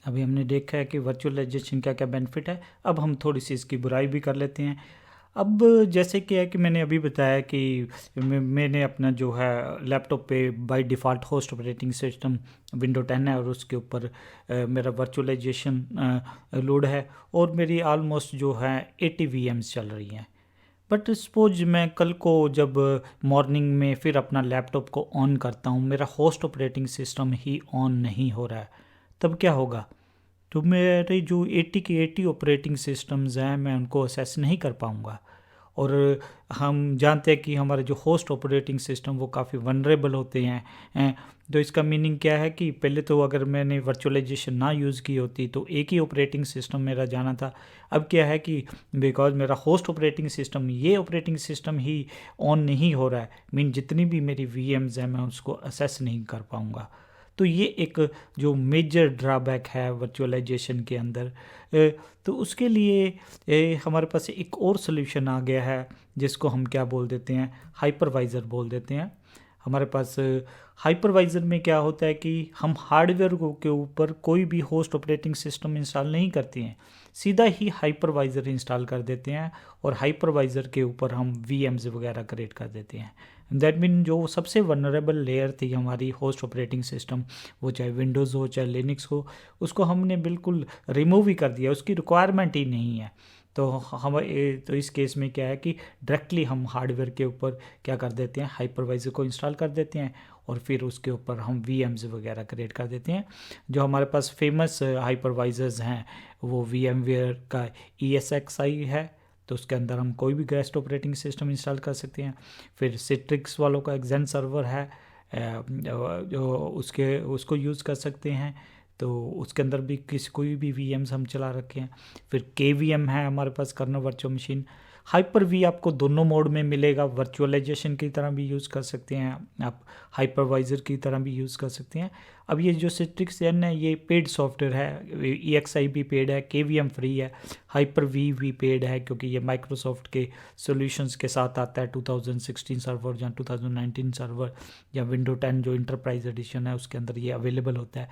अभी हमने देखा है कि वर्चुअलाइजेशन क्या क्या बेनिफिट है। अब हम थोड़ी सी इसकी बुराई भी कर लेते हैं। अब जैसे कि है कि मैंने अभी बताया कि मैंने अपना जो है लैपटॉप पे by default host operating system window 10 है और उसके ऊपर मेरा वर्चुअलाइजेशन लोड है और मेरी ऑलमोस्ट जो है 80 VMs चल रही हैं। बट सपोज मैं कल को जब मॉर्निंग में फिर अपना लैपटॉप को ऑन करता हूँ, मेरा host operating system he on नहीं हो रहा है, तब क्या होगा? तो मेरे जो 80 की 80 ऑपरेटिंग सिस्टम्स हैं मैं उनको असेस नहीं कर पाऊँगा। और हम जानते हैं कि हमारे जो होस्ट ऑपरेटिंग सिस्टम वो काफ़ी वनरेबल होते हैं। तो इसका मीनिंग क्या है कि पहले तो अगर मैंने वर्चुअलाइजेशन ना यूज़ की होती तो एक ही ऑपरेटिंग सिस्टम मेरा जाना था। अब क्या है कि बिकॉज मेरा होस्ट ऑपरेटिंग सिस्टम ये ऑपरेटिंग सिस्टम ही ऑन नहीं हो रहा है, मीन जितनी भी मेरी VMs हैं मैं उसको असेस नहीं कर पाऊँगा। तो ये एक जो मेजर ड्रॉबैक है वर्चुअलाइजेशन के अंदर। तो उसके लिए हमारे पास एक और सोल्यूशन आ गया है जिसको हम क्या बोल देते हैं, हाइपरवाइज़र बोल देते हैं। हमारे पास हाइपरवाइज़र में क्या होता है कि हम हार्डवेयर के ऊपर कोई भी होस्ट ऑपरेटिंग सिस्टम इंस्टॉल नहीं करते हैं, सीधा ही हाइपरवाइज़र इंस्टॉल कर देते हैं और हाइपरवाइज़र के ऊपर हम VMs वगैरह क्रिएट कर देते हैं। दैट मीन जो सबसे वनरेबल लेयर थी हमारी होस्ट ऑपरेटिंग सिस्टम, वो चाहे विंडोज़ हो चाहे लिनक्स हो, उसको हमने बिल्कुल रिमूव ही कर दिया, उसकी रिक्वायरमेंट ही नहीं है। तो तो इस केस में क्या है कि डायरेक्टली हम हार्डवेयर के ऊपर क्या कर देते हैं, हाइपरवाइज़र को इंस्टॉल कर देते हैं और फिर उसके ऊपर हम VMs वगैरह क्रिएट कर देते हैं। जो हमारे पास फेमस हाइपरवाइज़र्स हैं वो VMware का ESXi है, तो उसके अंदर हम कोई भी गेस्ट ऑपरेटिंग सिस्टम इंस्टॉल कर सकते हैं। फिर सिट्रिक्स वालों का एक्जेन सर्वर है, जो उसको यूज़ कर सकते हैं, तो उसके अंदर भी कोई भी VMs हम चला रखे हैं। फिर KVM है हमारे पास, kernel virtual machine. Hyper V आपको दोनों मोड में मिलेगा, वर्चुअलाइजेशन की तरह भी यूज़ कर सकते हैं आप, हाइपरवाइज़र की तरह भी यूज़ कर सकते हैं। अब ये जो सिट्रिक्स एन है ये पेड सॉफ्टवेयर है, EXI भी पेड है, KVM फ्री है, हाइपर वी भी पेड है क्योंकि ये माइक्रोसॉफ्ट के सॉल्यूशंस के साथ आता है। 2016 सर्वर या 2019 सर्वर या विंडो 10 जो इंटरप्राइज एडिशन है उसके अंदर ये अवेलेबल होता है।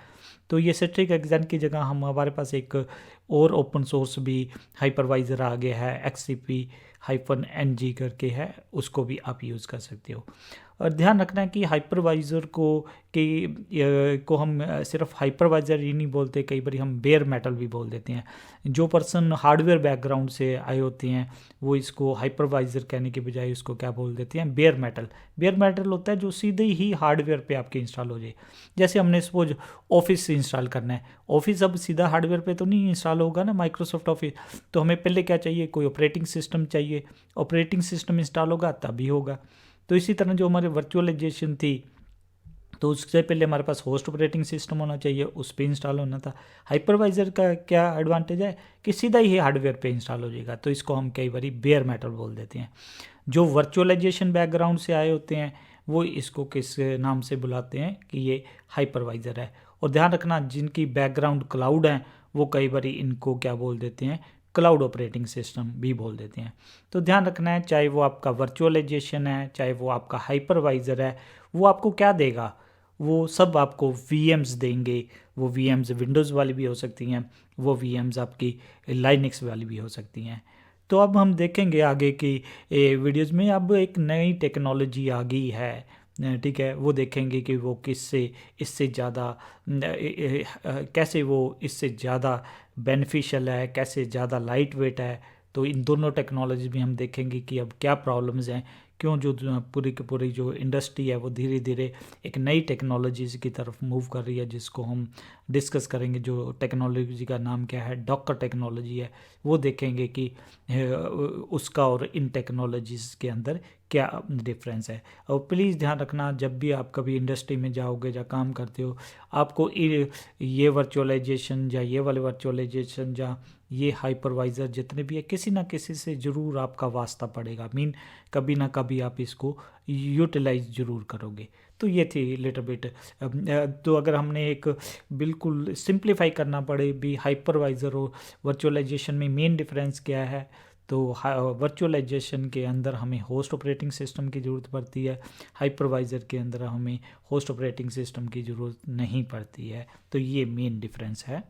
तो ये सिट्रिक एग्जाम की जगह हमारे पास एक और ओपन सोर्स भी हाइपरवाइज़र आ गया है, XCP-NG करके है, उसको भी आप यूज़ कर सकते हो। और ध्यान रखना है कि हाइपरवाइज़र को हम सिर्फ हाइपरवाइज़र ही नहीं बोलते, कई बार हम बेयर मेटल भी बोल देते हैं। जो पर्सन हार्डवेयर बैकग्राउंड से आए होते हैं वो इसको हाइपरवाइज़र कहने के बजाय उसको क्या बोल देते हैं, बेयर मेटल। बेयर मेटल होता है जो सीधे ही हार्डवेयर पे आपके इंस्टॉल हो जाए। जैसे हमने सपोज ऑफिस इंस्टॉल करना है, ऑफिस अब सीधा हार्डवेयर पे तो नहीं इंस्टॉल होगा ना, माइक्रोसॉफ्ट ऑफिस, तो हमें पहले क्या चाहिए, कोई ऑपरेटिंग सिस्टम चाहिए, ऑपरेटिंग सिस्टम इंस्टॉल होगा तभी होगा। तो इसी तरह जो हमारे वर्चुअलाइजेशन थी तो उससे पहले हमारे पास होस्ट ऑपरेटिंग सिस्टम होना चाहिए, उस पर इंस्टॉल होना था। हाइपरवाइज़र का क्या एडवांटेज है कि सीधा ही हार्डवेयर पे इंस्टॉल हो जाएगा, तो इसको हम कई बार बेयर मेटल बोल देते हैं। जो वर्चुअलाइजेशन बैकग्राउंड से आए होते हैं वो इसको किस नाम से बुलाते हैं कि ये हाइपरवाइज़र है। और ध्यान रखना जिनकी बैकग्राउंड क्लाउड है वो कई बार इनको क्या बोल देते हैं, क्लाउड ऑपरेटिंग सिस्टम भी बोल देते हैं। तो ध्यान रखना है, चाहे वो आपका वर्चुअलाइजेशन है चाहे वो आपका हाइपरवाइज़र है, वो आपको क्या देगा, वो सब आपको VMs देंगे। वो VMs विंडोज़ वाली भी हो सकती हैं, वो VMs आपकी लाइनक्स वाली भी हो सकती हैं। तो अब हम देखेंगे आगे की वीडियोज़ में, अब एक नई टेक्नोलॉजी आ गई है, ठीक है, वो देखेंगे कि वो इससे ज़्यादा कैसे वो इससे ज़्यादा बेनिफिशियल है, कैसे ज़्यादा लाइट वेट है। तो इन दोनों टेक्नोलॉजी में हम देखेंगे कि अब क्या प्रॉब्लम्स हैं, क्यों जो पूरी की पूरी जो इंडस्ट्री है वो धीरे धीरे एक नई टेक्नोलॉजीज़ की तरफ मूव कर रही है, जिसको हम डिस्कस करेंगे। जो टेक्नोलॉजी का नाम क्या है, डॉकर टेक्नोलॉजी है। वो देखेंगे कि उसका और इन टेक्नोलॉजीज़ के अंदर क्या डिफरेंस है। और प्लीज़ ध्यान रखना, जब भी आप कभी इंडस्ट्री में जाओगे या काम करते हो, आपको ये वर्चुअलाइजेशन या ये वाले वर्चुअलाइजेशन या ये हाइपरवाइज़र जितने भी है, किसी ना किसी से ज़रूर आपका वास्ता पड़ेगा, मीन कभी ना कभी आप इसको यूटिलाइज ज़रूर करोगे। तो ये थी लिटिल बिट। तो अगर हमने एक बिल्कुल सिंप्लीफाई करना पड़े भी हाइपरवाइज़र और वर्चुअलाइजेशन में मेन डिफरेंस क्या है, तो वर्चुअलाइजेशन के अंदर हमें होस्ट ऑपरेटिंग सिस्टम की ज़रूरत पड़ती है, हाइपरवाइज़र के अंदर हमें होस्ट ऑपरेटिंग सिस्टम की ज़रूरत नहीं पड़ती है। तो ये मेन डिफरेंस है।